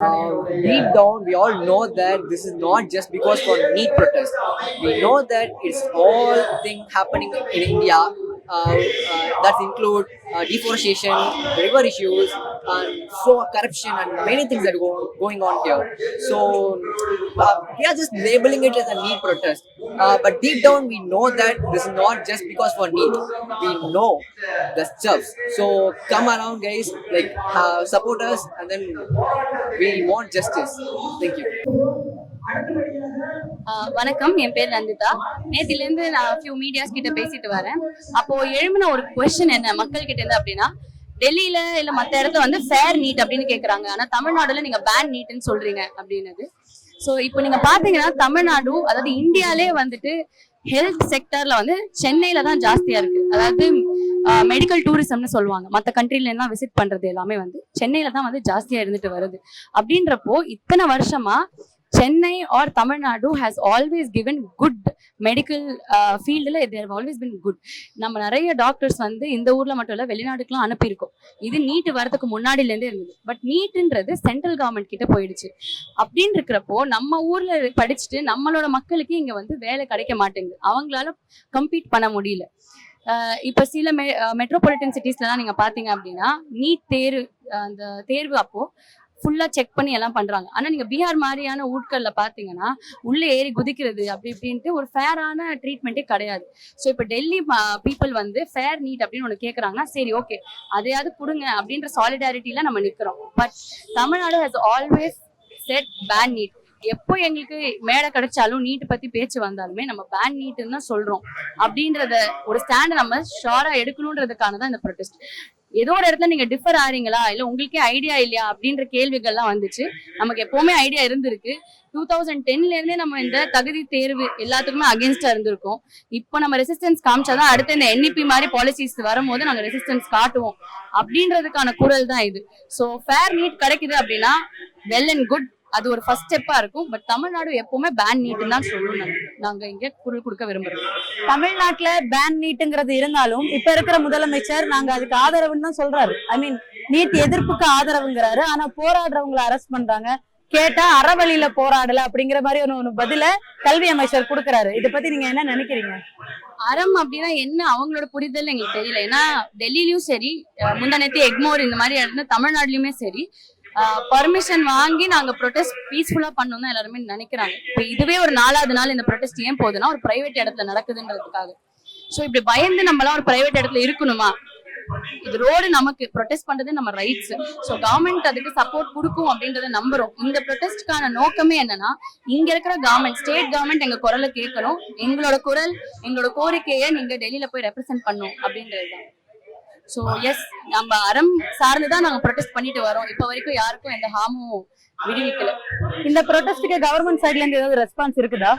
Deep down, we all know that this is not just because for NEET protest. We know that it's all thing happening in India. That include deforestation, river issues, and so corruption and many things that going on here. So we are just labeling it as a NEET protest. But deep down, we know that this is not just because for NEET. We know the stuffs. So come around, guys. Like support us, and then we want justice. Thank you. வணக்கம், என் பேர் நந்திதா. நேத்திலேருந்து நான் few medias கிட்ட பேசிட்டு வரேன். அப்போ எழுமின ஒரு question என்ன மக்கள் கிட்ட இருந்து அப்படின்னா, டெல்லியில இல்ல மத்த இடத்துல வந்து ஃபேர் நீட் அப்படின்னு கேக்குறாங்க. ஆனா தமிழ்நாடுல நீங்க பேன் நீட்னு சொல்றீங்க அப்படின்னது. ஸோ இப்போ நீங்க பாத்தீங்கன்னா தமிழ்நாடு, அதாவது இந்தியாலே வந்துட்டு ஹெல்த் செக்டர்ல வந்து சென்னையில தான் ஜாஸ்தியா இருக்கு. அதாவது மெடிக்கல் டூரிசம்னு சொல்லுவாங்க. மற்ற கண்ட்ரில எல்லாம் விசிட் பண்றது எல்லாமே வந்து சென்னையில தான் வந்து ஜாஸ்தியா இருந்துட்டு வருது. அப்படின்றப்போ இத்தனை வருஷமா Chennai or Tamil Nadu has always given good medical ஃபீல்டில் தேர் ஆல்வேஸ் பின் குட். நம்ம நிறைய டாக்டர்ஸ் வந்து இந்த ஊர்ல மட்டும் இல்ல வெளிநாட்டுக்குலாம் அனுப்பியிருக்கோம். இது நீட் வரதுக்கு முன்னாடிலேருந்தே இருந்தது. பட் நீட்ன்றது சென்ட்ரல் கவர்மெண்ட் கிட்ட போயிடுச்சு. அப்படின்னு இருக்கிறப்போ நம்ம ஊர்ல படிச்சுட்டு நம்மளோட மக்களுக்கு இங்க வந்து வேலை கிடைக்க மாட்டேங்குது. அவங்களால கம்பீட் பண்ண முடியல. இப்போ சில மெட்ரோபாலிட்டன் சிட்டிஸ்லாம் நீங்க பாத்தீங்க அப்படின்னா நீட் அந்த தேர்வு அப்போ ஃபுல்லா செக் பண்ணி எல்லாம் பண்றாங்க. ஆனா நீங்க பீகார் மாதிரியான ஊட்கள்ல பாத்தீங்கன்னா உள்ள ஏறி குதிக்கிறது அப்படி இப்படின்ட்டு ஒரு ஃபேரான ட்ரீட்மெண்ட்டே கிடையாது. ஸோ இப்போ டெல்லி பீப்புள் வந்து ஃபேர் நீட் அப்படின்னு ஒன்று கேட்கறாங்கன்னா சரி ஓகே அதையாவது கொடுங்க அப்படின்ற சாலிடாரிட்டியில நம்ம நிக்கிறோம். But Tamil Nadu has always set ban NEET. எப்போ எங்களுக்கு மேடை கிடைச்சாலும் நீட் பத்தி பேச்சு வந்தாலுமே நம்ம பேன் நீட்னு தான் சொல்றோம். அப்படின்றத ஒரு ஸ்டாண்ட் நம்ம ஷோரா எடுக்கணுன்றதுக்கான தான் இந்த ப்ரொடெஸ்ட். ஏதோ ஒரு இடத்துல நீங்க டிஃபர் ஆறீங்களா இல்ல உங்களுக்கே ஐடியா இல்லையா அப்படின்ற கேள்விகள்லாம் வந்துச்சு. நமக்கு எப்பவுமே ஐடியா இருந்திருக்கு. 2010ல இருந்தே நம்ம இந்த தகுதி தேர்வு எல்லாத்துக்குமே அகேன்ஸ்டா இருந்திருக்கோம். இப்போ நம்ம ரெசிஸ்டன்ஸ் காமிச்சாதான் அடுத்த இந்த NEP மாதிரி பாலிசிஸ் வரும்போது நாங்க ரெசிஸ்டன்ஸ் காட்டுவோம் அப்படின்றதுக்கான குரல் தான் இது. ஸோ ஃபேர் நீட் கிடைக்குது அப்படின்னா வெல் அண்ட் குட், அது ஒரு ஃபர்ஸ்ட் ஸ்டெப்பா இருக்கும். பட் தமிழ்நாடு எப்பவுமே பேன் நீட்னு தான் சொல்லணும். நாங்க இங்க குரல் கொடுக்க விரும்புறோம். தமிழ்நாட்டுல பேன் நீட்டுங்கிறது இருந்தாலும் இப்ப இருக்கிற முதலமைச்சர் நாங்க அதுக்கு ஆதரவுன்னு தான் சொல்றாரு. ஐ மீன் நீட் எதிர்ப்புக்கு ஆதரவுங்கிறாரு. ஆனா போராடுறவங்களை அரெஸ்ட் பண்றாங்க. கேட்டா அறவழியில போராடல அப்படிங்கிற மாதிரி ஒரு பதில கல்வி அமைச்சர் கொடுக்கறாரு. இதை பத்தி நீங்க என்ன நினைக்கிறீங்க? அறம் அப்படின்னா என்ன அவங்களோட புரிதல் எங்களுக்கு தெரியல. ஏன்னா டெல்லியிலயும் சரி, முந்தானேத்தி எக்மோர் இந்த மாதிரி இடத்துல தமிழ்நாடுலயுமே சரி பர்மிஷன் வாங்கி நாங்க ப்ரொடெஸ்ட் பீஸ்ஃபுல்லா பண்ணோம் தான் எல்லாருமே நினைக்கிறாங்க. இப்போ இதுவே ஒரு 4வது நாள் இந்த ப்ரொடெஸ்ட் ஏன் போகுதுன்னா ஒரு பிரைவேட் இடத்துல நடக்குதுன்றதுக்காக. ஸோ இப்படி பயந்து நம்மளாம் ஒரு பிரைவேட் இடத்துல இருக்கணுமா? இது ரோடு நமக்கு ப்ரொடெஸ்ட் பண்றது நம்ம ரைட்ஸ். ஸோ கவர்மெண்ட் அதுக்கு சப்போர்ட் கொடுக்கும் அப்படின்றத நம்புறோம். இந்த ப்ரொடெஸ்ட்கான நோக்கமே என்னன்னா இங்க இருக்கிற கவர்மெண்ட், ஸ்டேட் கவர்மெண்ட் எங்க குரலை கேட்கணும். எங்களோட குரல், எங்களோட கோரிக்கையை நீங்க டெல்லியில போய் ரெப்ரசென்ட் பண்ணணும் அப்படின்றதுதான். ஸோ எஸ், நம்ம அறம் சார்ந்துதான் நாங்க ப்ரொடெஸ்ட் பண்ணிட்டு வரோம். இப்போ வரைக்கும் யாருக்கும் எந்த ஹார்மும் விடுவிக்கல. இந்த ப்ரொடெஸ்டுக்கு கவர்மெண்ட் சைட்ல இருந்து ஏதாவது ரெஸ்பான்ஸ் இருக்குதா?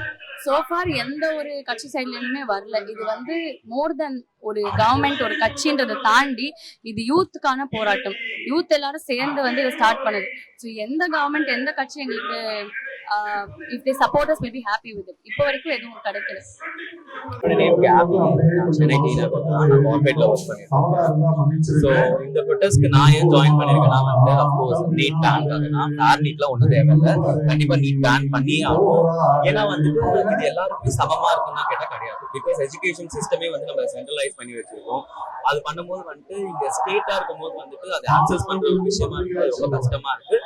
சோஃபார் எந்த ஒரு கட்சி சைட்ல இருந்துமே வரல. இது வந்து மோர் தென் ஒரு கவர்மெண்ட் ஒரு கட்சின்றதை தாண்டி இது யூத்துக்கான போராட்டம். யூத் எல்லாரும் சேர்ந்து வந்து இதை ஸ்டார்ட் பண்ணுது. ஸோ எந்த கவர்மெண்ட் எந்த கட்சி எங்களுக்கு if they support us we'll be happy with it. இப்போ வரைக்கும் எதுவும் கிடைக்கல. சென்னை கார்பரேட்ல ஒர்க் பண்ணிருக்கேன். ஸோ இந்த ப்ரொடெஸ்ட்க்கு நான் ஏன் ஜாயின் பண்ணிருக்கேன்னா வந்து அப்கோர்ஸ் நீட் பேன்காகனா ஃபேர் நீட்லாம் ஒன்றும் தேவையில்லை. கண்டிப்பா நீட் பேன் பண்ணி ஆகும். ஏன்னா வந்துட்டு இது எல்லாருக்குமே சமமா இருக்குன்னா கேட்டா கிடையாது. பிகாஸ் எஜுகேஷன் சிஸ்டமே வந்து நம்ம சென்ட்ரலைஸ் பண்ணி வச்சிருக்கோம். அது பண்ணும்போது வந்துட்டு இங்க ஸ்டேட்டா இருக்கும் போது வந்துட்டு அதை ஆக்சஸ் பண்ற ஒரு விஷயமா இருக்கு, ரொம்ப கஷ்டமா இருக்கு.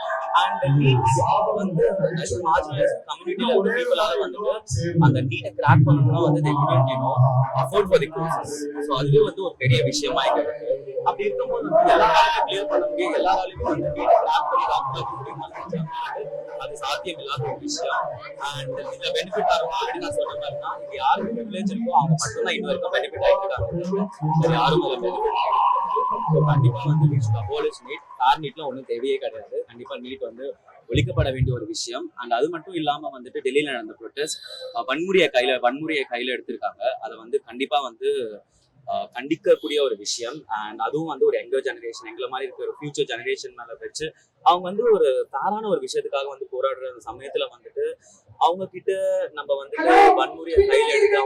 அண்ட் நீட் வந்து மார்ஜினலைஸ்ட் கம்யூனிட்டில இருக்க பீப்புளால வந்துட்டு அந்த நீட்டை கிராக் பண்ணணும்னா வந்து they couldn't, you know, afford for the courses. So அதுவே வந்து ஒரு பெரிய விஷயமா இருக்கு. அப்படி இருக்கும்போது வந்து எல்லாராலையும் கிளியர் பண்ண முடியும், எல்லாராலையும் வந்து நீட்டை கிராக் பண்ணி டாக்டர் முடியும், அது சாத்தியம் இல்லாத ஒரு விஷயம். அண்ட் இதுல பெனிஃபிட் ஆகும். ஆல்ரெடி நான் சொன்ன மாதிரி தான் இது யாருக்கு ப்ரிவிலேஜ் இருக்கோ அவங்க மட்டும்தான் இது வரைக்கும் பெனிஃபிட் ஆகிட்டு இருக்காங்க. யாரும் அதில் பெனிஃபிட் ஆகிட்டு. ஸோ கண்டிப்பா வந்து அபோலிஷ் நீட், ஃபேர் நீட்லாம் ஒன்றும் தேவையே கிடையாது. கண்டிப்பா நீட் வந்து ஒழிக்கப்பட வேண்டிய ஒரு விஷயம். அண்ட் அது மட்டும் இல்லாம வந்துட்டு டெல்லியில நடந்த ப்ரொடெஸ்ட் வன்முறையை கையில எடுத்திருக்காங்க. அதை வந்து கண்டிப்பா வந்து கண்டிக்கக்கூடிய ஒரு விஷயம். அண்ட் அதுவும் வந்து ஒரு யங்கர் ஜெனரேஷன், எங்களை மாதிரி இருக்கிற ஒரு ஃபியூச்சர் ஜெனரேஷன் மேல வச்சு அவங்க வந்து ஒரு தாரான ஒரு விஷயத்துக்காக வந்து போராடுற சமயத்துல வந்துட்டு அவங்க கிட்ட நம்ம வந்துட்டு வன்முறையை கையில எடுத்து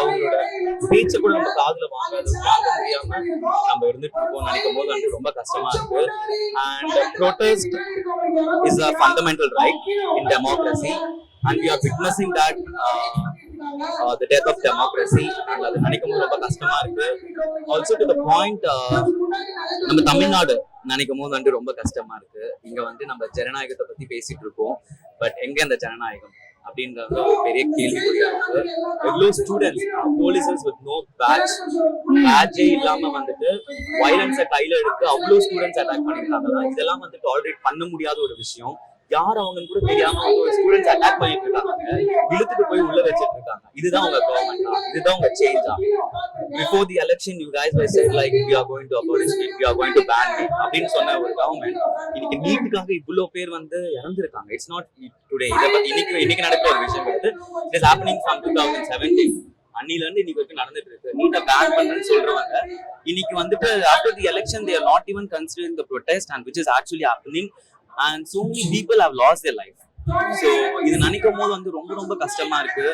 அவங்களோட ஸ்பீச்சை கூட நம்ம காதுல வாங்க முடியாம நம்ம இருந்துட்டு இருக்கோம் நினைக்கும் போது வந்து ரொம்ப கஷ்டமா இருக்கு. And protest is a fundamental right in democracy and we are witnessing that the death of democracy and அது நினைக்கும் போது ரொம்ப கஷ்டமா இருக்கு. Also to the point நம்ம தமிழ்நாடு நினைக்கும் போது வந்து ரொம்ப கஷ்டமா இருக்கு. இங்க வந்து நம்ம ஜனநாயகத்தை பத்தி பேசிட்டு இருக்கோம், பட் எங்க அந்த ஜனநாயகம் அப்படின்றது ஒரு பெரிய கேள்விக்குறியா இருக்கு. எவ்வளவு ஸ்டூடெண்ட்ஸ் போலீசஸ் வித் நோ பேட்ஜே இல்லாம வந்துட்டு வயலன்ஸை கையில எடுத்து அவ்வளவு ஸ்டூடெண்ட்ஸ் அட்டாக் பண்ணிருக்காங்க. இதெல்லாம் வந்து டாலரேட் பண்ண முடியாத ஒரு விஷயம். யார் அவங்க கூட தெரியாம ஒரு ஸ்டூடெண்ட்ஸ் அட்டாக் பண்ணிட்டு இருக்காங்க, இழுத்துட்டு போய் உள்ள வச்சிட்டு இருக்காங்க. இதுதான் உங்க கவர்மெண்டா? இதுதான் உங்க சேஞ்சா? Before the election you guys were said like we are going to abolish it, we are going to ban it அப்படின்னு சொன்ன ஒரு கவர்மெண்ட் இன்னைக்கு நீட்டுக்காக இவ்வளவு பேர் வந்து இறந்துருக்காங்க. It's not today. இதை பத்தி இன்னைக்கு நடக்கிற ஒரு விஷயம் கிடையாது. It is happening from 2017. அன்னில இருந்து இன்னைக்கு வரைக்கும் நடந்துட்டு இருக்கு. நீட்டை பேன் பண்றேன்னு சொல்றவங்க இன்னைக்கு வந்துட்டு after the election they are not even considering the protest and which is actually happening. And so many people have lost their life. So இது நினைக்கும் போது வந்து ரொம்ப ரொம்ப கஷ்டமா இருக்கு.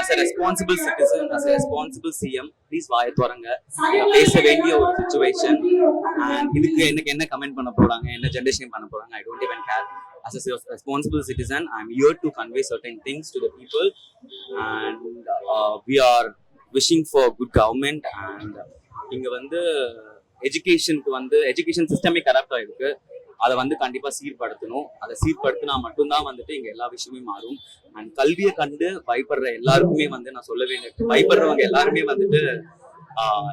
as a responsible citizen, as a responsible CM, please வாயை திறங்க. பேச வேண்டிய ஒரு சிச்சுவேஷன். அண்ட் இதுக்கு எனக்கு என்ன கமெண்ட் பண்ண போறாங்க, என்ன ஜெனரேஷன் பண்ண போறாங்க, I don't even care. As a responsible citizen, I'm here to convey certain things to the people and we are wishing for good government. And இங்க வந்து எஜுகேஷனுக்கு வந்து எஜுகேஷன் சிஸ்டமே கரப்ட் ஆயிருக்கு. அதை வந்து கண்டிப்பா சீர்படுத்தணும். அதை சீர்படுத்தினா மட்டும்தான் வந்துட்டு இங்க எல்லா விஷயமே மாறும். அண்ட் கல்வியை கண்டு பயப்படுற எல்லாருக்குமே வந்து நான் சொல்லவே இல்லை, பயப்படுறவங்க எல்லாருமே வந்துட்டு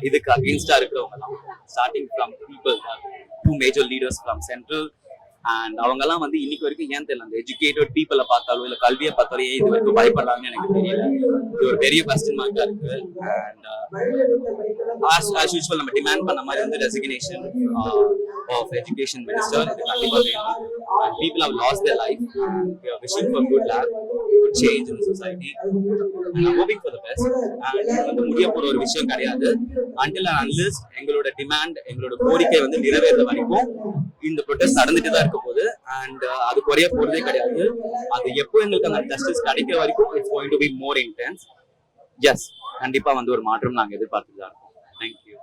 இதுக்கு அகெயின்ஸ்டா இருக்கிறவங்க தான். Starting from people, 2 major leaders from central. And அவங்க எல்லாம் வந்து இன்னைக்கு வரைக்கும் ஏன் தெரியல, அந்த எஜுகேட்டட் பீப்புளை பார்த்தாலோ இல்ல கல்வியை பார்த்தாலோ ஏன் இது வரைக்கும் பயப்படுறாங்கன்னு எனக்கு தெரியல. இது ஒரு பெரிய கொஸ்டின் மார்க்கா இருக்கு. அண்ட் as usual நம்ம டிமாண்ட் பண்ண மாதிரி வந்து ரெசிக்னேஷன் of education minister இது கண்டிப்பா வேணும். And people have lost their life. We are wishing for good change in the society and I'm hoping for the best. And வந்து முடிய போற ஒரு விஷயம் கிடையாது. Until and unless எங்களோட டிமாண்ட், எங்களோட கோரிக்கை வந்து நிறைவேற வரைக்கும் இந்த ப்ரொடெஸ்ட் நடந்துட்டு தான் இருக்க போகுது. அண்ட் அது குறைய போறதே கிடையாது. அது எப்போ எங்களுக்கு அந்த ஜஸ்டிஸ் கிடைக்கிற வரைக்கும் it's going to be more intense. Yes, கண்டிப்பா வந்து ஒரு மாற்றம் நாங்க எதிர்பார்த்துட்டு தான் இருக்கோம். தேங்க்யூ.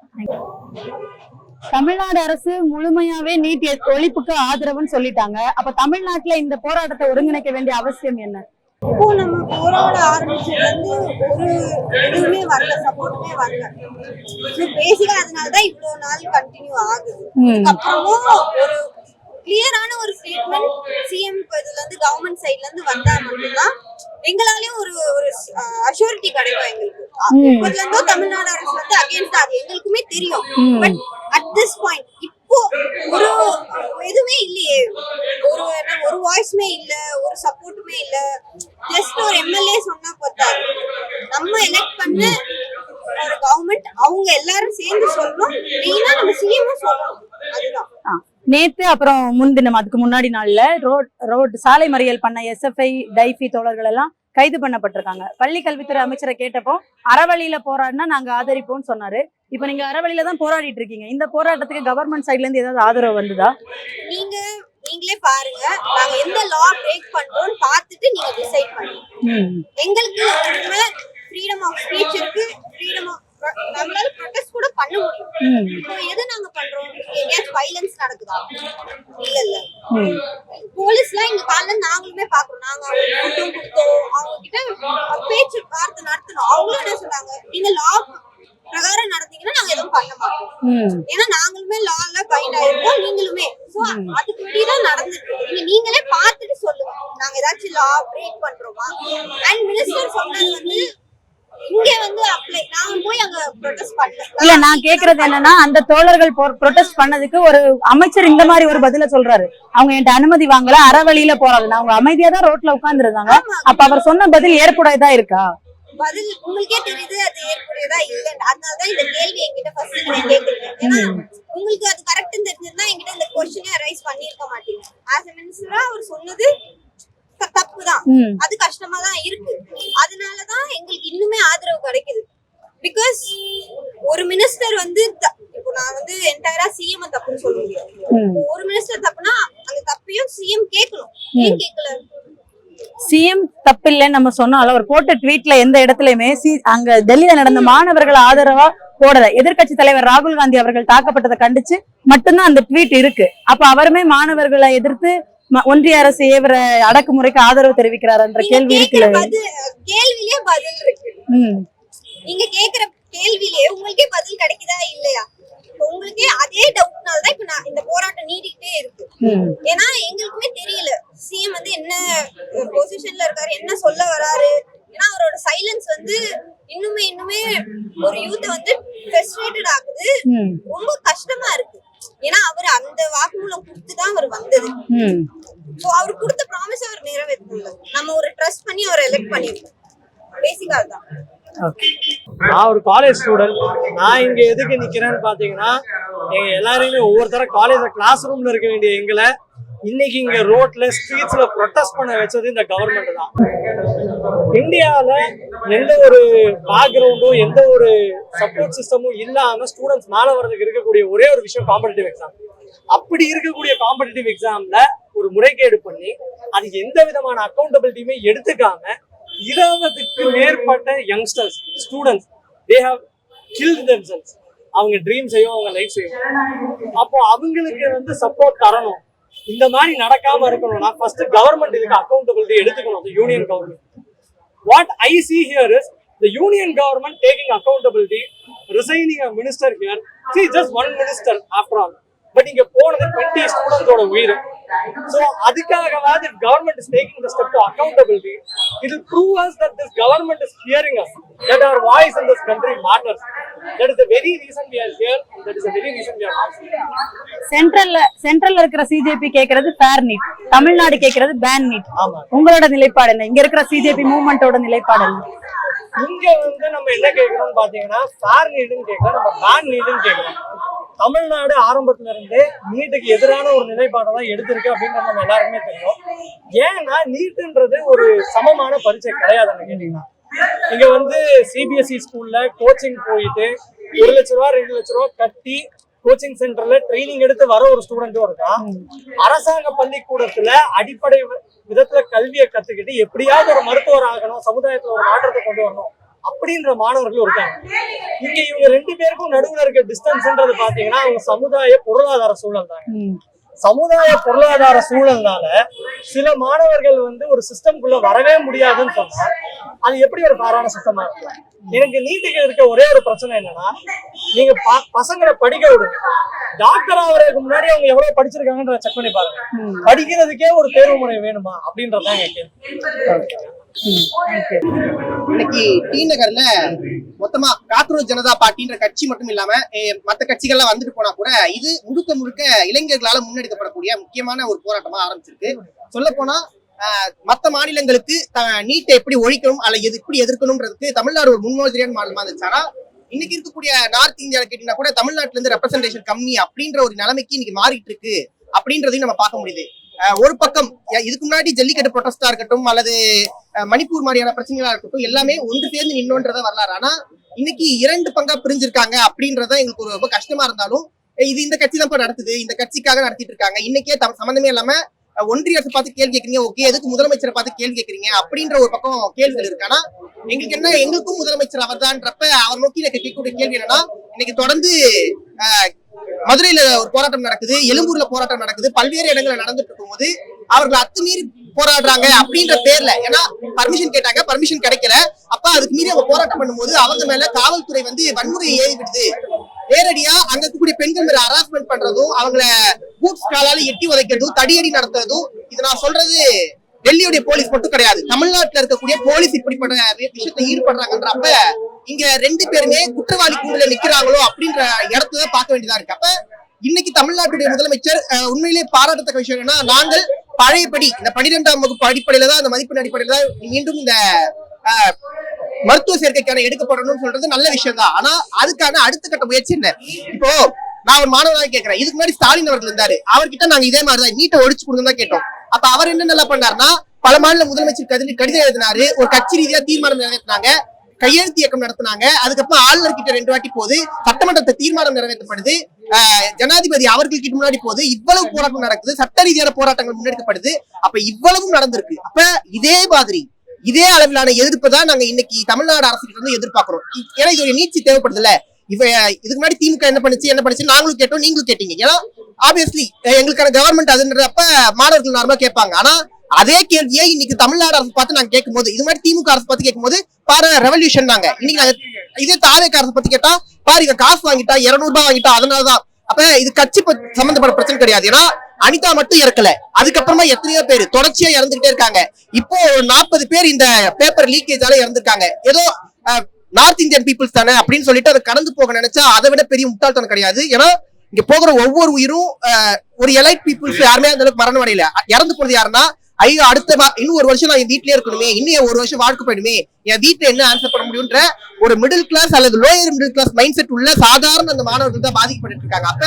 தமிழ்நாடு அரசு முழுமையாவே நீட் ஒழிப்புக்கு ஆதரவுன்னு சொல்லிட்டாங்க. அப்ப தமிழ்நாட்டுல இந்த போராட்டத்தை ஒருங்கிணைக்க வேண்டிய அவசியம் என்ன? இப்போ நம்ம போராட ஆரம்பிச்சதுல இருந்து ஒரு எதுவுமே வரல, சப்போர்ட்டுமே வரல. பேசிக்கா அதனாலதான் இவ்வளவு நாள் கண்டினியூ ஆகுது. அதுக்கப்புறமும் ஒரு கிளியரான ஒரு ஸ்டேட்மெண்ட் சிஎம் இதுல இருந்து கவர்மெண்ட் சைட்ல இருந்து வந்தா மட்டும்தான் எங்களாலயும் ஒரு ஒரு அஷூரிட்டி கிடைக்கும். எங்களுக்கு இப்போதுல இருந்தோ தமிழ்நாடு அரசு வந்து அகேன்ஸ்ட் ஆகுது, எங்களுக்குமே தெரியும். பட் அட் திஸ் பாயிண்ட் இப்போ ஒரு எதுவுமே இல்லையே, ஒரு வாய்ஸ்மே இல்ல, ஒரு சப்போர்ட்டுமே இல்ல. ஜஸ்ட் ஒரு எம்எல்ஏ சொன்னா போதாது, நம்ம எலெக்ட் பண்ண ஒரு கவர்மெண்ட் அவங்க எல்லாரும் சேர்ந்து சொல்லணும். மெயினா நம்ம சிஎம் சொல்லணும். அதுதான் நேத்து அப்புறம் முன்தினம் அதுக்கு முன்னாடி நாள்ல ரோட் சாலை மறியல் பண்ண SFI டைஃபி தோழர்கள் எல்லாம் கைது பண்ணப்பட்டிருக்காங்க. பள்ளி கல்வித்துறை அமைச்சரை கேட்டப்போ அறவழியில போராடினா நாங்க ஆதரிப்போம்னு சொன்னாரு. இப்ப நீங்க அறவழியில தான் போராடிட்டு இருக்கீங்க. இந்த போராட்டத்துக்கு கவர்மெண்ட் சைட்ல இருந்து ஏதாவது ஆதரவு வந்ததா? நீங்களே பாருங்க, நாங்க எந்த லா பிரேக் பண்றோம்னு பார்த்துட்டு நீங்க டிசைட் பண்ணுங்க. எங்களுக்கு ஃப்ரீடம் ஆஃப் ஸ்பீச் இருக்கு, ஃப்ரீடம் ஆஃப் நம்மளால ப்ரொடெஸ்ட் கூட பண்ண முடியும். இப்போ எது நாங்க பண்றோம்? எங்கேயாச்சும் வயலன்ஸ் நடக்குதா? இல்ல போலீஸ்லாம் இங்க காலைல நாங்களுமே பாக்குறோம். நாங்க அவங்க கொடுத்தோம், அவங்க கிட்ட பேச்சு வார்த்தை நடத்தணும். அவங்களும் என்ன சொன்னாங்க, நீங்க லா பிரகாரம் நடந்தீங்கன்னா நாங்க எதுவும் பண்ண மாட்டோம். ஏன்னா நாங்களுமே லால பைண்ட் ஆயிருக்கோம், நீங்களுமே. சோ அதுக்கு வெளியதான் நடந்துருக்கு. நீங்களே பார்த்துட்டு சொல்லுங்க, நாங்க ஏதாச்சும் லா பிரேக் பண்றோமா? அண்ட் மினிஸ்டர் சொன்னது வந்து இங்க வந்து அப்ளை, நான் போய் அங்க ப்ரொடெஸ்ட் பண்ணல. இல்ல, நான் கேக்குறது என்னன்னா, அந்த தோழர்கள் ப்ரொடெஸ்ட் பண்ணதுக்கு ஒரு அமைச்சர் இந்த மாதிரி ஒரு பதில சொல்றாரு. அவங்க என்கிட்ட அனுமதி வாங்கல, அறவழியில போறாங்க, அவங்க அமைதியா தான் ரோட்ல உட்கார்ந்து இருந்தாங்க. அப்ப அவர் சொன்ன பதில் ஏற்புடையதா இருக்கா? பதில் உங்களுக்கே தெரியுது அது ஏற்புடையதா இல்லன்னு. அதனாலதான் இந்த கேள்வி என்கிட்ட ஃபர்ஸ்ட் நீங்க கேக்குறீங்க. ஏன்னா உங்களுக்கு அது கரெக்ட்னு தெரிஞ்சிருந்தா என்கிட்ட இந்த क्वेश्चனை ரைஸ் பண்ணிருக்க மாட்டீங்க. ஆஸ் எ மினிஸ்டரா அவர் சொன்னது தப்புதான், அது கஷ்டமா தான் இருக்கு. அதனாலதான் எங்களுக்கு இன்னுமே ஆதரவு கிடைக்குது. பிகாஸ் ஒரு மினிஸ்டர் வந்து இப்போ நான் வந்து என்டையரா சிஎம் தப்புன்னு சொல்ல முடியாது. ஒரு மினிஸ்டர் தப்புனா அந்த தப்பையும் சிஎம் கேட்கணும். ஏன் கேட்கல? சிஎம் தப்பில்லைன்னு நம்ம சொன்னாலும் அவர் போட்ட ட்வீட்ல எந்த இடத்துலயுமே அங்க டெல்லியில நடந்த மாணவர்கள் ஆதரவா போடல. எதிர்க்கட்சி தலைவர் ராகுல் காந்தி அவர்கள் தாக்கப்பட்டதை கண்டிச்சு மட்டும்தான் அந்த ட்வீட் இருக்கு. அப்ப அவருமே மாணவர்களை எதிர்த்து ஒன்றிய அரசு ஏவர அடக்குமுறைக்கு ஆதரவு தெரிவிக்கிறாருன்ற கேள்வி இருக்குல்ல. கேள்வியிலே பதில் இருக்கு. நீங்க கேக்குற கேள்வியிலே உங்களுக்கே பதில் கிடைக்குதா இல்லையா? உங்களுக்கே அதே டவுட்னாலதான் இப்ப நான் இந்த போராட்டம் நீடிக்கிட்டே இருக்கு. ஏன்னா எங்களுக்குமே தெரியல சிஎம் வந்து என்ன பொசிஷன்ல இருக்காரு, என்ன சொல்ல வராரு. ஏன்னா அவரோட சைலன்ஸ் வந்து இன்னுமே ஒரு யூத் வந்து ஃப்ரஸ்ட்ரேட்டட் ஆகுது. ரொம்ப கஷ்டமா இருக்கு. ஏன்னா அவர் அந்த வாக்குமூலம் கொடுத்துதான் அவர் வந்தது. சோ அவர் கொடுத்த ப்ராமிஸ் அவர் நிறைவேற்றல. நம்ம ஒரு ட்ரஸ்ட் பண்ணி அவரை எலெக்ட் பண்ணிருக்கோம். பேசிக்கா தான். நான் ஒரு காலேஜ் ஸ்டூடெண்ட். நான் இங்க எதுக்கு நிக்கிறேன்னு பாத்தீங்கன்னா, எங்க எல்லாரையுமே ஒவ்வொருத்தர காலேஜ் கிளாஸ் ரூம்ல இருக்க வேண்டிய எங்களை இன்னைக்கு இங்க ரோட்ல ஸ்ட்ரீட்ஸ்ல ப்ரொடெஸ்ட் பண்ண வச்சது இந்த கவர்மெண்ட் தான். இந்தியாவில எந்த ஒரு பேக்ரவுண்டும் எந்த ஒரு சப்போர்ட் சிஸ்டமும் இல்லாம ஸ்டூடெண்ட்ஸ் மேல வர்றதுக்கு இருக்கக்கூடிய ஒரே ஒரு விஷயம் காம்படிட்டிவ் எக்ஸாம். அப்படி இருக்கக்கூடிய காம்படிட்டிவ் எக்ஸாம்ல ஒரு முறைகேடு பண்ணி அதுக்கு எந்த விதமான அக்கௌண்டபிலிட்டியுமே எடுத்துக்காம 20க்கு மேற்பட்ட youngsters students they have killed themselves. அவங்க ட்ரீம்ஸையும் அவங்க லைஃப்ஸையும். அப்போ அவங்களுக்கு வந்து சப்போர்ட் தரணும். இந்த மாதிரி நடக்காம இருக்கணும்னா ஃபர்ஸ்ட் கவர்மெண்ட் இதுக்கு அக்கௌண்டபிலிட்டி எடுத்துக்கணும். Union government. What I see here is the union government taking accountability, resigning a minister here. See, just one minister after all. But இங்க போனது 20 ஸ்டூடெண்ட்ஸோட உயிர். So அதுக்காகவாது government is taking the step to accountability. It will prove us that this government is hearing us, that our voice in this country matters. That is the very reason we are here. That is the very reason we are here. சென்ட்ரல்ல இருக்கிற CJP கேக்குறது fair NEET, Tamil Nadu கேக்குறது pan NEET. உங்களோட நிலைப்பாடு என்ன? இங்க இருக்கிற CJP மூவ்மெண்டோட நிலைப்பாடு என்ன? இங்க வந்து நம்ம என்ன கேட்கணும்னு பாத்தீங்கன்னா, ஃபேர் நீட்னு கேட்கலாம், நம்ம பேன் நீட்னு கேட்கலாம். தமிழ்நாடு ஆரம்பத்துல இருந்தே நீட்டுக்கு எதிரான ஒரு நிலைப்பாடை தான் எடுத்திருக்கு அப்படின்றது நம்ம எல்லாருக்குமே தெரியும். ஏன்னா நீட்டுன்றது ஒரு சமமான பரீட்சை கிடையாதுன்னு கேட்டீங்கன்னா, இங்க வந்து சிபிஎஸ்இ ஸ்கூல்ல கோச்சிங் போயிட்டு 1 லட்ச ரூபா 2 லட்ச ரூபா கட்டி கோச்சிங் சென்டர்ல ட்ரைனிங் எடுத்து வர ஒரு ஸ்டூடெண்ட்டும் இருக்கான். அரசாங்க பள்ளிக்கூடத்துல அடிப்படை விதத்துல கல்வியை கத்துக்கிட்டு எப்படியாவது ஒரு மருத்துவர் ஆகணும், சமுதாயத்துல ஒரு மாற்றத்தை கொண்டு வரணும் அப்படின்ற மாணவர்களும் இருக்காங்க. இங்க இவங்க 2 பேருக்கும் நடுவுல இருக்க டிஸ்டன்ஸ்ன்றது பாத்தீங்கன்னா அவங்க சமுதாய பொருளாதார சூழல் தான். சமுதாய பொருளாதார சூழல்னால சில மாணவர்கள் வந்து ஒரு சிஸ்டம்குள்ள வரவே முடியாதுன்னு சொன்னா அது எப்படி ஒரு பாரான சிஸ்டமா இருக்கும்? எனக்கு நீட்டுக்கு இருக்க ஒரே ஒரு பிரச்சனை என்னன்னா, நீங்க பசங்களை படிக்க விடுங்க. டாக்டர் ஆகிறதுக்கு முன்னாடி அவங்க எவ்வளவு படிச்சிருக்காங்கன்றத செக் பண்ணி பாருங்க. படிக்கிறதுக்கே ஒரு தேர்வு முறை வேணுமா அப்படின்றதான் எங்க கேள்வி. இன்னைக்கு டி நகர்ல மொத்தமா காக்ரோச் ஜனதா பார்ட்டின்ற கட்சி மட்டும் இல்லாம மற்ற கட்சிகள்லாம் வந்துட்டு போனா கூட இது முழுக்க இளைஞர்களால முன்னெடுக்கப்படக்கூடிய முக்கியமான ஒரு போராட்டமா ஆரம்பிச்சிருக்கு. சொல்ல போனா மற்ற மாநிலங்களுக்கு நீட்டை எப்படி ஒழிக்கணும் அல்லது எப்படி எதிர்க்கணும்ன்றதுக்கு தமிழ்நாடு ஒரு முன்மாதிரியான மாநிலமா இருந்துச்சு. ஆனா இன்னைக்கு இருக்கக்கூடிய நார்த் இந்தியாவில் கேட்டீங்கன்னா கூட தமிழ்நாட்டுல இருந்து ரெப்ரசன்டேஷன் கம்மி அப்படின்ற ஒரு நிலைமைக்கு இன்னைக்கு மாறிட்டு இருக்கு அப்படின்றதையும் நம்ம பார்க்க முடியுது. ஒரு பக்கம் இதுக்கு முன்னாடி ஜல்லிக்கட்டு ப்ரொடெஸ்டா இருக்கட்டும் அல்லது மணிப்பூர் மாதிரியான பிரச்சனைகளா இருக்கட்டும் எல்லாமே ஒன்று சேர்ந்து நின்னோன்றத வரலாறு. ஆனா இன்னைக்கு 2 பங்கா பிரிஞ்சிருக்காங்க அப்படின்றத எங்களுக்கு ரொம்ப கஷ்டமா இருந்தாலும் இது இந்த கட்சி தான் நடத்துது, இந்த கட்சிக்காக நடத்திட்டு இருக்காங்க. இன்னைக்கே சம்பந்தமே இல்லாம ஒன்றிய அரசு பார்த்து கேள்வி கேட்கறீங்க, ஓகே எதுக்கு முதலமைச்சரை பார்த்து கேள்வி கேட்கறீங்க அப்படின்ற ஒரு பக்கம் கேள்விகள் இருக்கு. ஆனா எங்களுக்கு என்ன, எங்களுக்கும் முதலமைச்சர் அவர்தான்றப்ப அவர் நோக்கி எனக்கு கேட்கக்கூடிய கேள்வி என்னன்னா, இன்னைக்கு தொடர்ந்து மதுரையில ஒரு போராட்டம் நடக்குது, எழும்பூர்ல போராட்டம் நடக்குது, பல்வேறு இடங்கள்ல நடந்துட்டு இருக்கும் போது அவர்கள் அத்துமீறி போராடுறாங்க அப்படின்ற பேர்ல, ஏன்னா பர்மிஷன் கேட்டாங்க, பர்மிஷன் கிடைக்கல, அப்ப அதுக்கு மீறி அவங்க போராட்டம் பண்ணும்போது அவங்க மேல காவல்துறை வந்து வன்முறையை ஏறி விடுது. நேரடியா அங்க இருக்கக்கூடிய பெண்கள் மேல ஹராஸ்மெண்ட் பண்றதும், அவங்கள பூட்ஸ் காலால எட்டி உதைக்கிறதும், தடியடி நடத்துறதும், இது நான் சொல்றது டெல்லியுடைய போலீஸ் மட்டும் கிடையாது, தமிழ்நாட்டுல இருக்கக்கூடிய போலீஸ் இப்படிப்பட்ட விஷயத்தை ஈடுபடுறாங்கன்றப்ப இங்க 2 பேருமே குற்றவாளி கூண்டுல நிக்கிறாங்களோ அப்படின்ற இடத்துல பார்க்க வேண்டியதா இருக்கு. அப்ப இன்னைக்கு தமிழ்நாட்டுடைய முதலமைச்சர் உண்மையிலேயே பாராட்டத்தக்க விஷயம் என்னன்னா, நாங்கள் பழையபடி இந்த 12ஆம் வகுப்பு அடிப்படையில தான், அந்த மதிப்பெண் அடிப்படையில தான் மீண்டும் இந்த மருத்துவ சேர்க்கைக்கான எடுக்கப்படணும்னு சொல்றது நல்ல விஷயம் தான். ஆனா அதுக்கான அடுத்த கட்ட முயற்சி என்ன? இப்போ நான் ஒரு மாணவராக கேட்கிறேன், இதுக்கு முன்னாடி ஸ்டாலின் அவர்கள் இருந்தாரு, அவர்கிட்ட நாங்க இதே மாதிரிதான் நீட்டை ஒழிச்சு கொடுங்க தான் கேட்டோம். அப்ப அவர் என்ன நல்லா பண்ணாருன்னா, பல மாநில முதலமைச்சர் கடிதம் எழுதினாரு, ஒரு கட்சி ரீதியா தீர்மானம் நிறைவேற்றினாங்க, கையெழுத்து இயக்கம் நடத்தினாங்க. அதுக்கப்புறம் ஆளுநர் கிட்ட 2 வாட்டி போகுது, சட்டமன்றத்தை தீர்மானம் நிறைவேற்றப்படுது, ஜனாதிபதி அவர்கள் முன்னாடி போகுது, இவ்வளவு போராட்டம் நடக்குது, சட்ட ரீதியான போராட்டங்கள் முன்னெடுக்கப்படுது. அப்ப இவ்வளவும் நடந்திருக்கு. அப்ப இதே மாதிரி இதே அளவிலான எதிர்ப்பு தான் நாங்க இன்னைக்கு தமிழ்நாடு அரசு கிட்ட இருந்து எதிர்பார்க்கிறோம். ஏன்னா இது ஒரு நீட்சி தேவைப்படுதுல்ல. இதுக்கு முன்னாடி திமுக என்ன பண்ணுச்சு நாங்களும் கேட்டோம், நீங்களும் கேட்டீங்க. ஏன்னா ஆப்வியஸ்லி எங்களுக்கான கவர்மெண்ட் அதுன்றப்ப மாணவர்கள் நார்மலா கேட்பாங்க. ஆனா அதே கேள்வியை இன்னைக்கு தமிழ்நாடு அரசு பார்த்து நாங்க கேட்கும் போது, இது மாதிரி திமுக அரசு பத்தி கேட்கும் போது பாரு ரெவல்யூஷன் நாங்க இன்னைக்கு நாங்க இதே தாவேக அரசு பத்தி கேட்டா பாரு இவன் காசு வாங்கிட்டா 200 ரூபாய் வாங்கிட்டா அதனாலதான். அப்ப இது கட்சி சம்பந்தப்பட்ட பிரச்சனை கிடையாது. ஏன்னா அனிதா மட்டும் இறக்கல, அதுக்கப்புறமா எத்தனையோ பேர் தொடர்ச்சியா இறந்துகிட்டே இருக்காங்க. இப்போ 40 பேர் இந்த பேப்பர் லீக்கேஜால இறந்திருக்காங்க. ஏதோ நார்த் இந்தியன் பீப்புள்ஸ் தானே அப்படின்னு சொல்லிட்டு அதை கடந்து போக நினைச்சா அதை விட பெரிய முட்டாள்தனம் கிடையாது. ஏன்னா இங்க போகிற ஒவ்வொரு உயிரும் ஒரு எலைட் பீப்புள்ஸ் யாருமே அந்த அளவுக்கு மரணம் அடையல. இறந்து போறது யாருன்னா, ஐயோ அடுத்த இன்னும் 1 வருஷம் நான் என் வீட்லயே இருக்கணுமே, இன்னும் 1 வருஷம் வாழ்க்கை போயிடுமே, என் வீட்டுல என்ன ஆன்சர் பண்ண முடியும்ன்ற ஒரு மிடில் கிளாஸ் அல்லது lower middle class mindset உள்ள சாதாரண அந்த மாணவர்கள் தான் பாதிக்கப்பட்டு இருக்காங்க. அப்ப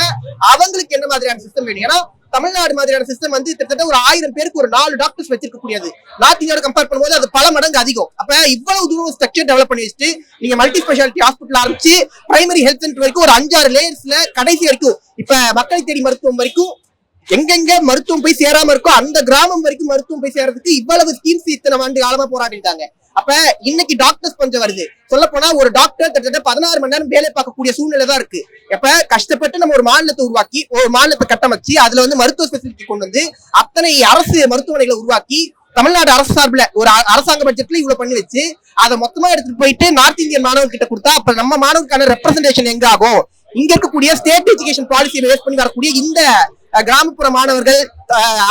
அவங்களுக்கு என்ன மாதிரியான சிஸ்டம் வேணும்? ஏன்னா தமிழ்நாடு மாதிரியான சிஸ்டம் வந்து கிட்டத்தட்ட ஒரு 1000 பேருக்கு ஒரு 4 டாக்டர்ஸ் வச்சிருக்க கூடியது. நார்த் இந்தியாவோட கம்பேர் பண்ணும்போது அது பல மடங்கு அதிகம். அப்ப இவ்வளவு தூரம் ஸ்ட்ரக்சர் டெவலப் பண்ணி வச்சுட்டு நீங்க மல்டி ஸ்பெஷாலிட்டி ஹாஸ்பிட்டல் ஆரம்பிச்சு பிரைமரி ஹெல்த் சென்டர் வரைக்கும் ஒரு 5-6 லேயர்ஸ்ல கடைசி வரைக்கும் இப்ப மக்களை தேடி மருத்துவம் வரைக்கும் எங்கெங்க மருத்துவம் போய் சேராம இருக்கோ அந்த கிராமம் வரைக்கும் மருத்துவம் போய் சேர்றதுக்கு இவ்வளவு ஸ்கீம்ஸ் இத்தனை ஆண்டு காலமா போராடிட்டாங்க. அப்ப இன்னைக்கு டாக்டர்ஸ் பஞ்சம் வருது. சொல்ல போனா ஒரு டாக்டர் கிட்டத்தட்ட 16 மணி நேரம் வேலை பார்க்கக்கூடிய சூழ்நிலை தான் இருக்கு. எப்ப கஷ்டப்பட்டு நம்ம ஒரு மாநிலத்தை உருவாக்கி ஒரு மாநிலத்தை கட்டமைச்சு அதுல வந்து மருத்துவ ஸ்பெசிலிட்டி கொண்டு வந்து அத்தனை அரசு மருத்துவமனைகளை உருவாக்கி தமிழ்நாடு அரசு சார்பில் ஒரு அரசாங்க பட்ஜெட்ல இவ்வளவு பண்ணி வச்சு அதை மொத்தமா எடுத்துட்டு போயிட்டு நார்த் இந்தியன் மாணவர்கள் கிட்ட கொடுத்தா அப்ப நம்ம மாணவருக்கான ரெப்ரசன்டேஷன் எங்க ஆகும்? இங்க இருக்கக்கூடிய ஸ்டேட் எஜுகேஷன் பாலிசியை பேஸ் பண்ணி வரக்கூடிய இந்த கிராமப்புற மாணவர்கள்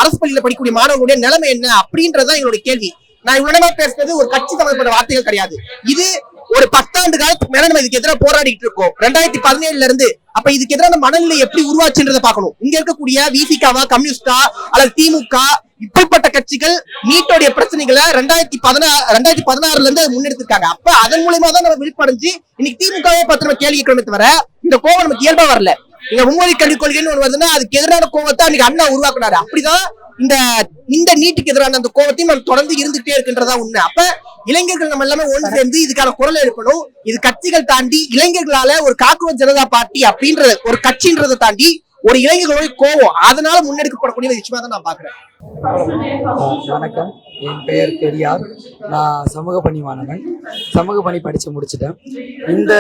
அரசு பள்ளியில படிக்கக்கூடிய மாணவர்களுடைய நிலைமை என்ன அப்படின்றதுதான் என்னோட கேள்வி. நான் இவ்வளவு நேரம் பேசுறது ஒரு கட்சி சம்பந்தப்பட்ட வார்த்தைகள் கிடையாது. இது ஒரு 10 ஆண்டு காலத்துக்கு மேல நம்ம இதுக்கு எதிராக போராடிட்டு இருக்கோம் 2017 இருந்து. அப்ப இதுக்கு எதிரான மனநிலை எப்படி உருவாச்சுன்றதை பார்க்கணும். இங்க இருக்கக்கூடிய விசிகாவா, கம்யூனிஸ்டா அல்லது திமுக இப்படிப்பட்ட கட்சிகள் நீட்டோடைய பிரச்சனைகளை 2016 இருந்து முன்னெடுத்திருக்காங்க. அப்ப அதன் மூலமா தான் நம்ம விழிப்படைஞ்சு இன்னைக்கு திமுகவே பார்த்து நம்ம கேள்வி கேட்கணுமே தவிர இந்த கோவம் நமக்கு இயல்பா வரல. இங்க மும்மொழி கல்விக் கொள்கைன்னு ஒண்ணு வருதுன்னா அதுக்கு எதிரான கோவத்தை அன்னைக்கு அண்ணா உருவாக்குனாரு. அப்படிதான் இந்த நீட்டுக்கு எதிரான அந்த கோவத்தையும் நம்ம தொடர்ந்து இருந்துகிட்டே இருக்குன்றதா உண்மை. அப்ப இளைஞர்கள் நம்ம எல்லாமே ஒன்று சேர்ந்து இதுக்கான குரல் எழுப்பணும். இது கட்சிகள் தாண்டி இளைஞர்களால ஒரு காக்ரோச் ஜனதா பார்ட்டி அப்படின்ற ஒரு கட்சின்றதை தாண்டி ஒரு இளைஞர்களுடைய கோவம் அதனால முன்னெடுக்கப்படக்கூடிய விஷயமா தான் நான் பாக்குறேன். வணக்கம், என் பெயர் பெரியார். நான் சமூக பணி மாணவன். சமூக பணி படிச்சு முடிச்சிட்டேன். இந்த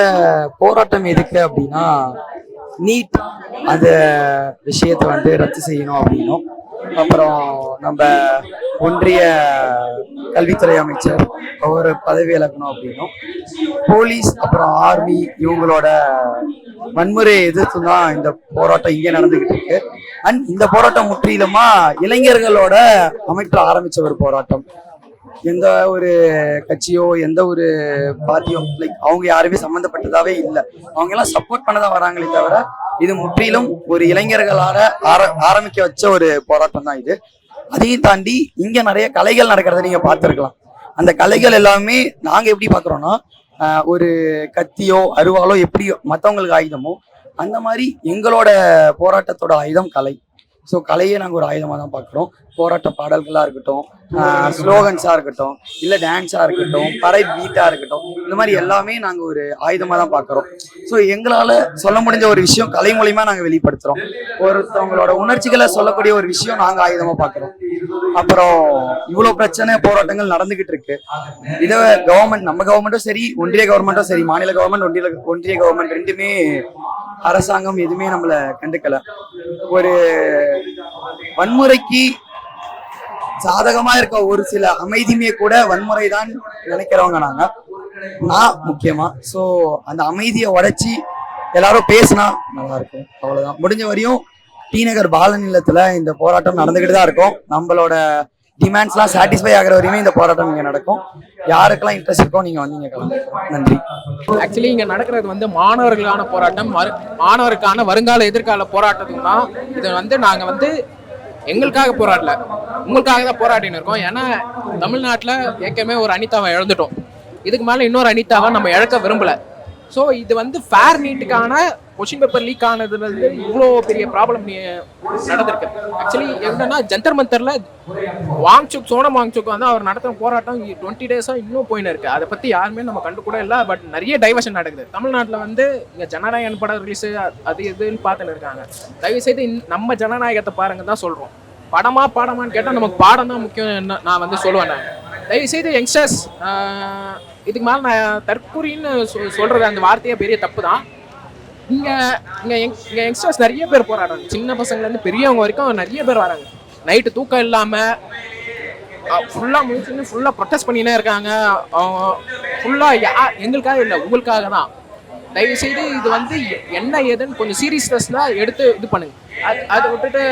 போராட்டம் எதுக்கு அப்படின்னா, நீட் அந்த விஷயத்தை வந்து ரத்து செய்யணும் அப்படின்னும், அப்புறம் நம்ம ஒன்றிய கல்வித்துறை அமைச்சர் ஒரு பதவி விலகணும் அப்படின்னும், போலீஸ் அப்புறம் ஆர்மி இவங்களோட வன்முறையை எதிர்த்து தான் இந்த போராட்டம் இங்கே நடந்துகிட்டு இருக்கு. அண்ட் இந்த போராட்டம் முற்றிலுமா இளைஞர்களோட அமைப்பில் ஆரம்பிச்ச ஒரு போராட்டம். எந்த ஒரு கட்சியோ எந்த ஒரு பார்ட்டியோ லைக் அவங்க யாருமே சம்மந்தப்பட்டதாவே இல்லை. அவங்க எல்லாம் சப்போர்ட் பண்ணதான் வராங்களே தவிர இது முற்றிலும் ஒரு இளைஞர்களால ஆரம்பிக்க வச்ச ஒரு போராட்டம் தான் இது. அதையும் தாண்டி இங்க நிறைய கலைகள் நடக்கிறத நீங்க பார்த்துருக்கலாம். அந்த கலைகள் எல்லாமே நாங்க எப்படி பாக்குறோம்னா, ஒரு கத்தியோ அருவாலோ எப்படி மற்றவங்களுக்கு ஆயுதமோ அந்த மாதிரி எங்களோட போராட்டத்தோட ஆயுதம் கலை. ஸோ கலையை நாங்கள் ஒரு ஆயுதமாக தான் பார்க்குறோம். போராட்ட பாடல்களாக இருக்கட்டும், ஸ்லோகன்ஸாக இருக்கட்டும், இல்லை டான்ஸாக இருக்கட்டும், பறை பீட்டாக இருக்கட்டும், இந்த மாதிரி எல்லாமே நாங்கள் ஒரு ஆயுதமாக தான் பார்க்குறோம். ஸோ எங்களால் சொல்ல முடிஞ்ச ஒரு விஷயம் கலை மூலியமாக நாங்கள் வெளிப்படுத்துகிறோம். ஒருத்தவங்களோட உணர்ச்சிகளை சொல்லக்கூடிய ஒரு விஷயம் நாங்கள் ஆயுதமாக பார்க்குறோம். அப்புறம் இவ்வளோ பிரச்சனை போராட்டங்கள் நடந்துகிட்டு இருக்கு. இதை கவர்மெண்ட், நம்ம கவர்மெண்ட்டும் சரி, ஒன்றிய கவர்மெண்ட்டும் சரி, மாநில கவர்மெண்ட், ஒன்றிய கவர்மெண்ட் ரெண்டுமே, அரசாங்கம் எதுவுமே நம்மளை கண்டுக்கல. ஒரு வன்முறைக்கு சாதகமா இருக்க ஒரு சில அமைதியுமே கூட வன்முறை தான் நினைக்கிறவங்க நான் முக்கியமா. ஸோ அந்த அமைதியை உடைச்சி எல்லாரும் பேசினா நல்லா இருக்கும். அவ்வளவுதான். முடிஞ்ச வரையும் டி நகர் பாலநிலத்துல இந்த போராட்டம் நடந்துகிட்டு தான் இருக்கும். நம்மளோட டிமாண்ட்ஸ்லாம் சாட்டிஸ்ஃபை ஆகிற வரையுமே இந்த போராட்டம் இங்கே நடக்கும். யாருக்கெல்லாம் இன்ட்ரெஸ்ட் இருக்கோ நீங்க வந்தீங்க கிளம்புங்க. நன்றி. ஆக்சுவலி இங்க நடக்கிறது வந்து மாணவர்களுக்கான போராட்டம், மாணவருக்கான வருங்கால எதிர்கால போராட்டத்துக்கு தான். இதை வந்து நாங்க வந்து எங்களுக்காக போராடல, உங்களுக்காக தான் போராடின்னு இருக்கோம். ஏன்னா தமிழ்நாட்டில் ஏற்கனவே ஒரு அனிதாவை இழந்துட்டோம். இதுக்கு மேலே இன்னொரு அனிதாவை நம்ம இழக்க விரும்பல. ஸோ இது வந்து ஃபேர் நீட்டுக்கான கொஷின் பேப்பர் லீக் ஆனதுல இருந்து இவ்வளோ பெரிய ப்ராப்ளம் நடந்திருக்கு. ஆக்சுவலி என்னன்னா ஜந்தர் மந்தர்ல வாங்சுக் சோனம் வாங்சுக் வந்து அவர் நடத்தின போராட்டம் 20 டேஸா இன்னும் போயின்னு இருக்கு. அதை பத்தி யாருமே நம்ம கண்டு கூட இல்லை. பட் நிறைய டைவர்ஷன் நடக்குது தமிழ்நாட்டில். வந்து இங்க ஜனநாயகன் படம் ரிலீஸ் அது இதுன்னு பார்த்துன்னு இருக்காங்க. தயவுசெய்து நம்ம ஜனநாயகத்தை பாருங்க தான் சொல்றோம். பாடமான்னு கேட்டால் நமக்கு பாடம் தான் முக்கியம். நான் வந்து சொல்லுவேன். நான் தயவுசெய்து யங்ஸ்டர்ஸ் இதுக்கு மேலே நான் தற்கூரின்னு சொல்றது அந்த வார்த்தையே பெரிய தப்பு தான். இங்கே யங்ஸ்டர்ஸ் நிறைய பேர் போராடுறாங்க. சின்ன பசங்கள்லேருந்து பெரியவங்க வரைக்கும் நிறைய பேர் வராங்க. நைட்டு தூக்கம் இல்லாமல் ஃபுல்லாக முடிச்சுன்னு ஃபுல்லாக ப்ரொட்டஸ்ட் பண்ணினே இருக்காங்க. அவங்க ஃபுல்லாக எங்களுக்காக இல்லை உங்களுக்காக தான். தயவுசெய்து இது வந்து என்ன ஏதுன்னு கொஞ்சம் சீரியஸ்னஸில் எடுத்து இது பண்ணுங்க. அதை விட்டுட்டு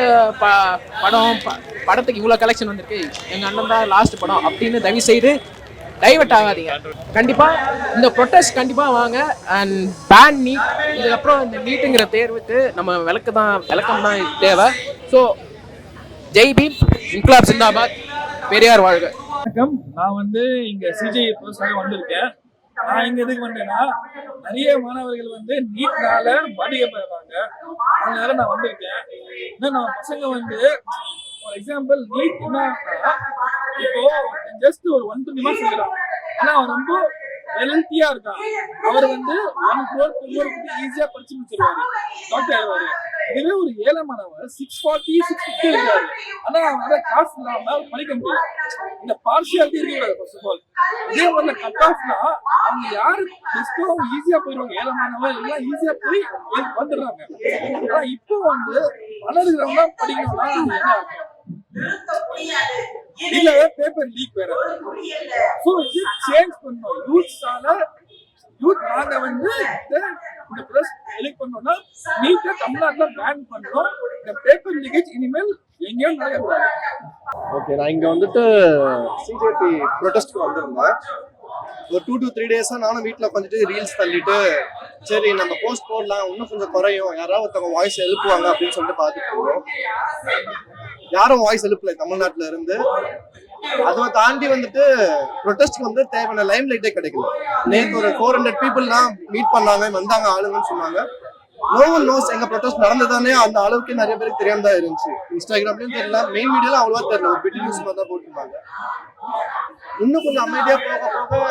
படத்துக்கு இவ்வளோ கலெக்ஷன் வந்திருக்கு, எங்கள் அண்ணன் தான் லாஸ்ட் படம் அப்படின்னு தயவுசெய்து டைவர்ட் ஆகாதீங்க. கண்டிப்பாக இந்த ப்ரொட்டஸ்ட் கண்டிப்பாக வாங்க. அண்ட் பேன் நீட், இதுக்கப்புறம் இந்த நீட்டுங்கிற தேர்வுக்கு நம்ம விளக்கம் தான் தேவை. ஸோ ஜெய் பீம், இன்குலாப் ஜிந்தாபாத், பெரியார் வாழ்க. வணக்கம். நான் வந்து இங்க சிஜே ப்ரோஸாக வந்திருக்கேன். நான் இங்க எதுக்கு வந்தேன்னா, நிறைய மாணவர்கள் வந்து நீட்னால பாதிக்கப்படுறாங்க. அதனால நான் வந்திருக்கேன். நம்ம பசங்க வந்து ஃபார் எக்ஸாம்பிள் நீட் என்ன இப்போ ஜஸ்ட் ஒரு 120 மார்க்ஸ் எடுக்கிறான். ஆனா அவன் ரொம்ப வெலந்தியா இருக்கான். அவர் வந்து 1 crore 2 crore ஈஸியா படிச்சு முடிச்சிருவாரு, டாக்டர் ஆயிடுவாரு. இதுவே ஒரு ஏழமானவர் 640 650 இருக்காரு. ஆனா அவனால காசு இல்லாம படிக்க முடியல. இந்த பார்ஷியாலிட்டி இருக்கிறது ஃபர்ஸ்ட் ஆஃப் ஆல். இதே வந்து கட் ஆஃப்னா அவங்க யாரு பெஸ்ட்டோ அவங்க ஈஸியா போயிடுவாங்க. ஏழமானவர் எல்லாம் ஈஸியா போய் வந்துடுறாங்க. ஆனா இப்போ வந்து வளர்கிறவங்க படிக்கணும்னா என்ன அர்த்தம்? இல்ல பேப்பர் லீக் வேற. சோ இது சேஞ்ச் பண்ணனும். யூத் நாங்க வந்து இந்த பிரஸ் எலெக்ட் பண்ணோம்னா நீட்டா தமிழ்நாட்டுல பேன் பண்ணணும். இந்த பேப்பர் லீக்கேஜ் இனிமேல் எங்கேயும் நடக்கக்கூடாது. ஓகே, நான் இங்க வந்துட்டு சிஜேபி ப்ரொடெஸ்ட்க்கு வந்திருந்தேன். ஒரு 2 to 3 டேஸா நானும் வீட்டில் உட்காந்துட்டு ரீல்ஸ் தள்ளிட்டு சரி நம்ம போஸ்ட் போடலாம், இன்னும் கொஞ்சம் குறையும், யாராவது ஒருத்தவங்க வாய்ஸ் எழுப்புவாங்க அப்படின்னு சொல்லிட்டு பார்த்துட்டு இருக்கோம். யாரும் வாய்ஸ் எழுப்பல தமிழ்நாட்டுல இருந்து. அதை தாண்டி வந்துட்டு ப்ரொடெஸ்ட் வந்து தேவையான லைம் லைட்டே கிடைக்கல. நேற்று ஒரு 400 people தான் மீட் பண்ணாங்க, வந்தாங்க ஆளுங்கன்னு சொன்னாங்க. நோ ஒன் நோஸ் எங்க ப்ரொடெஸ்ட் நடந்ததானே அந்த அளவுக்கு நிறைய பேருக்கு தெரியாம தான் இருந்துச்சு. இன்ஸ்டாகிராம்லயும் தெரியல, மெயின் வீடியோல அவ்வளவா தெரியல, ஒரு பிடி நியூஸ் மாதிரி தான் போட்டுருந்தாங்க. இன்னும் கொஞ்சம் அமைதியா போக போக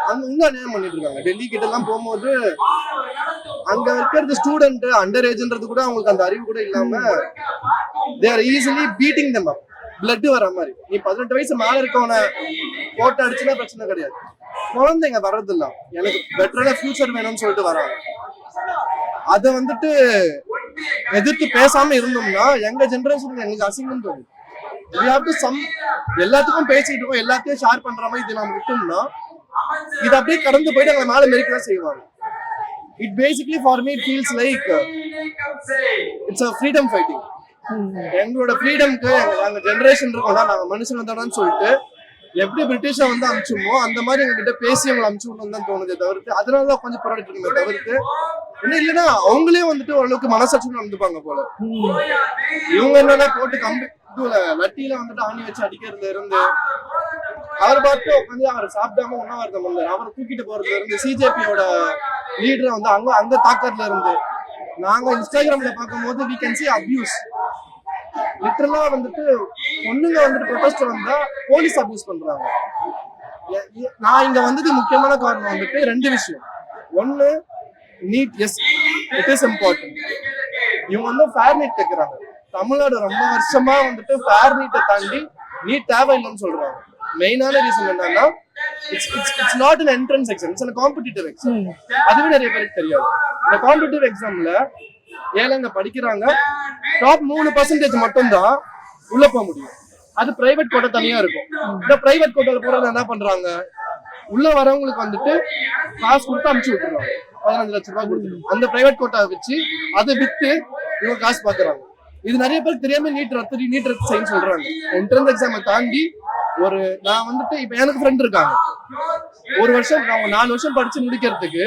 அங்க இன்னும் அநியாயம் பண்ணிட்டு இருக்காங்க. டெல்லி கிட்ட எல்லாம் போகும்போது அங்க இருக்கிறது ஸ்டூடெண்ட் அண்டர் ஏஜ்ன்றது கூட அவங்களுக்கு அந்த அறிவு கூட இல்லாம they are easily beating them up. Blood வர மாதிரி. நீ 18 வயசு மேல இருக்கவன போட்டு அடிச்சுன்னா பிரச்சனை கிடையாது. குழந்தைங்க வர்றதில்ல, எனக்கு பெட்டரான ஃபியூச்சர் வேணும்னு சொல்லிட்டு வராங்க. அதை வந்துட்டு எதிர்த்து பேசாம இருந்தோம்னா எங்க ஜெனரேஷனுக்கு எங்களுக்கு அசிங்கம் தோணும். எல்லாத்துக்கும் பேசிட்டு இருக்கோம், எல்லாத்தையும் ஷேர் பண்ற மாதிரி இது நம்ம விட்டோம்னா இது அப்படியே கடந்து போயிட்டு அவங்க மேல மெரிக்கதான் செய்வாங்க. It basically for me it feels like it's a freedom fighting. எங்களோட ஃப்ரீடம்க்கு எங்க ஜெனரேஷன் இருக்கோம்னா நாங்க மனுஷங்க தானு சொல்லிட்டு எப்படி பிரிட்டிஷை வந்து அனுப்பிச்சோமோ அந்த மாதிரி எங்ககிட்ட பேசி அவங்களை அனுப்பிச்சு விடணும் தான் தோணுதே தவிர்த்து, அதனாலதான் கொஞ்சம் போராடிட்டு இருக்கோமே தவிர்த்து இன்னும் இல்லைன்னா அவங்களே வந்துட்டு ஓரளவுக்கு மனசாட்சி நடந்துப்பாங்க போல. இவங்க என்னன்னா போட்டு கம்பி இதுல லட்டியில வந்துட்டு ஆணி வச்சு அடிக்கிறதுல இருந்து அவர் பார்த்து உட்காந்து அவர் சாப்பிடாம உண்ணாவிரதம் பண்ணாரு, அவரை தூக்கிட்டு போறதுல இருந்து சிஜேபியோட லீடரை வந்து அங்க தாக்கத்துல இருந்து நாங்க இன்ஸ்டாகிராம்ல பார்க்கும்போது we can see abuse. லிட்டரலா வந்துட்டு பொண்ணுங்க வந்துட்டு ப்ரொடெஸ்ட் வந்தா போலீஸ் அபியூஸ் பண்றாங்க. நான் இங்க வந்தது முக்கியமான காரணம் வந்துட்டு 2 விஷயம். ஒன்னு, NEET, yes it is important. இவங்க வந்து ஃபேர் நீட் கேட்கறாங்க. தமிழ்நாடு ரொம்ப வருஷமா வந்துட்டு ஃபேர் நீட்டை தாண்டி நீட் தேவையில்லைன்னு சொல்றாங்க. மெயினான ரீசன் என்னன்னா it's not an entrance exam, it's a competitive exam. அதுவே நிறைய பேருக்கு தெரியாது. இந்த காம்படிட்டிவ் எக்ஸாம்ல ஏழைங்க படிக்கிறாங்க, டாப் 3% மட்டும் தான் உள்ள போக முடியும். அது பிரைவேட் கோட்டா தனியா இருக்கும். இந்த பிரைவேட் கோட்டால போறது என்ன பண்றாங்க, உள்ள வரவங்களுக்கு வந்துட்டு காசு கொடுத்து அனுப்பிச்சு விட்டுருவாங்க. 15 லட்சம் ரூபாய் கொடுத்துட்டு அந்த பிரைவேட் கோட்டா வச்சு அதை வித்து இவங்க காசு பாக்குறாங்க. இது நிறைய பேருக்கு தெரியாம நீட் ரத்து செய்ய சொல்றாங்க. என்ட்ரன்ஸ் எக்ஸாமை தாண்டி நான் வந்துட்டு இப்ப எனக்கு ஃப்ரெண்ட் இருக்காங்க, ஒரு வருஷம் அவங்க 4 வருஷம் படிச்சு முடிக்கிறதுக்கு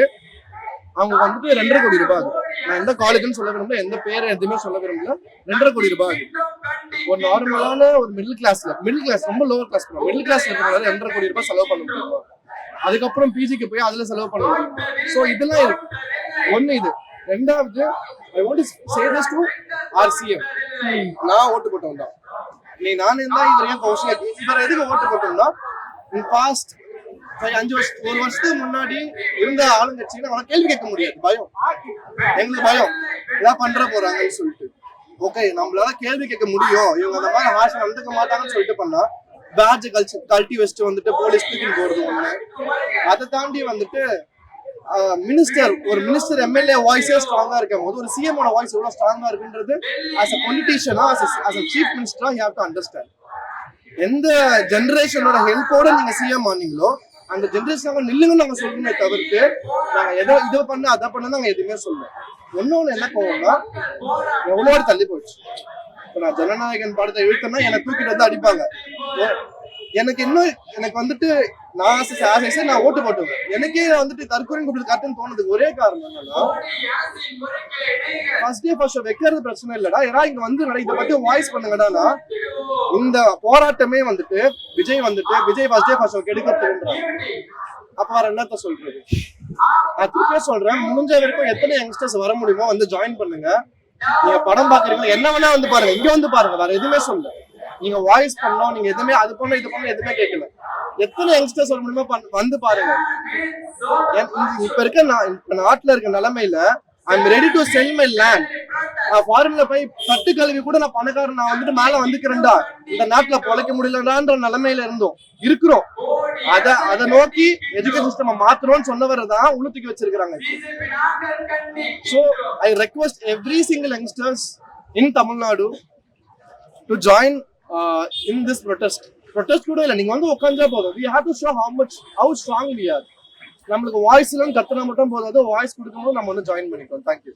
அவங்க வந்துட்டு 2.5 கோடி ரூபாய் ஆகுது. நான் எந்த காலேஜ்னு சொல்ல விரும்பல, எந்த பேரை எதுவுமே சொல்ல விரும்பல. 2.5 கோடி ரூபாய் ஆகுது. ஒரு நார்மலான ஒரு மிடில் கிளாஸ் ரொம்ப லோவர் கிளாஸ் மிடில் கிளாஸ்ல இருக்கிறவங்க 2.5 கோடி ரூபாய் செலவு பண்ண முடியுமா? அதுக்கப்புறம் பிஜிக்கு போய் அதுல செலவு பண்ண முடியும். ஸோ இதெல்லாம் இருக்கு. ஒண்ணு இது ரெண்டாவது I want to say this to our CM. நான் ஓட்டு போட்டவன் தான். நீ நானே தான் இவர் ஏன் கௌஷல் இவர் எதுக்கு ஓட்டு போட்டோம்னா பாஸ்ட் 5 வருஷம் 1 வருஷத்துக்கு முன்னாடி இருந்த ஆளுங்கட்சின்னு அவனை கேள்வி கேட்க முடியாது. பயம், எங்களுக்கு பயம் ஏதாவது பண்ற போறாங்கன்னு சொல்லிட்டு. ஓகே, நம்மளால கேள்வி கேட்க முடியும், இவங்க அந்த மாதிரி ஹாஷ் நடந்துக்க மாட்டாங்கன்னு சொல்லிட்டு பண்ணா பேட்ஜ் கழட்டி வச்சுட்டு வந்துட்டு போலீஸ் தூக்கின்னு போறது ஒண்ணு. அதை தாண்டி வந்துட்டு ஒரு மினிஸ்டர் எம்எல்ஏ வாய்ஸே ஸ்ட்ராங்கா இருக்கும் போது ஒரு சிஎமோட வாய்ஸ் எவ்வளவு ஸ்ட்ராங்கா இருக்குன்றது ஆஸ் அ பொலிட்டீஷியனா ஆஸ் அ சீஃப் மினிஸ்டரா யூ ஹேவ் டு அண்டர்ஸ்டாண்ட். எந்த ஜெனரேஷனோட ஹெல்ப்போட நீங்க சிஎம் ஆனீங்களோ அந்த ஜெனரேஷனாக நில்லுங்கன்னு நாங்க சொல்லணுமே தவிர்த்து நாங்க இதை பண்ண அதை பண்ண நாங்க எதுவுமே சொல்லல. ஒன்னொன்னு என்ன போவோம்னா எவ்வளோ தள்ளி போச்சு. இப்போ நான் ஜனநாயகன் படத்தை இழுத்தேன்னா என்னை தூக்கிட்டு வந்து அடிப்பாங்க. எனக்கு வந்துட்டு நான் ஓட்டு போட்டுவேன். எனக்கே வந்துட்டு தற்கொலை கூப்பிட்டு காட்டுன்னு தோணுதுக்கு ஒரே காரணம் என்னன்னா ஃபர்ஸ்ட் டே ஃபர்ஸ்ட் ஷோ வைக்கிறது பிரச்சனை இல்லடா, ஏன்னா இங்க வந்து இதை பத்தி வாய்ஸ் பண்ணுங்கடானா இந்த போராட்டமே வந்துட்டு Vijay first day first show கெடுக்கிறதுன்றாங்க. அப்ப வேற என்னத்த சொல்றது? நான் திருப்பியே சொல்றேன், முடிஞ்ச வரைக்கும் எத்தனை யங்ஸ்டர்ஸ் வர முடியுமோ வந்து ஜாயின் பண்ணுங்க. நீங்க படம் பாக்குறீங்க என்ன வேணா வந்து பாருங்க, இங்க வந்து பாருங்க, வேற எதுவுமே சொல்ல. நீங்க வாய்ஸ் பண்ணோம், நீங்க எதுவுமே அது பண்ண இது பண்ண எதுவுமே கேட்கல. எத்தனை யங்ஸ்டர்ஸ் வர முடியுமோ வந்து பாருங்க. இப்ப இருக்க நாட்டுல இருக்க நிலைமையில I'm ready to sell my land. ஃபாரின்ல போய் தட்டு கல்வி கூட நான் பணக்காரன் நான் வந்துட்டு மேல வந்துக்கிறேன்டா, இந்த நாட்டுல பொழைக்க முடியலன்ற நிலைமையில இருக்கிறோம். அதை நோக்கி எஜுகேஷன் சிஸ்டம் மாத்துறோம்னு சொன்னவரை தான் உள்ள தூக்கி வச்சிருக்காங்க. So I request every single youngsters in Tamil Nadu to join in this protest கூட இல்ல, நீங்க வந்து உட்கார்ந்தா போதும். we have to show how strong we are. நம்மளுக்கு வாய்ஸ் இல்லைன்னு கத்துனா மட்டும் போதாது, வாய்ஸ் கொடுக்கும்போது நம்ம வந்து ஜாயின் பண்ணிக்கோம். தேங்க்யூ.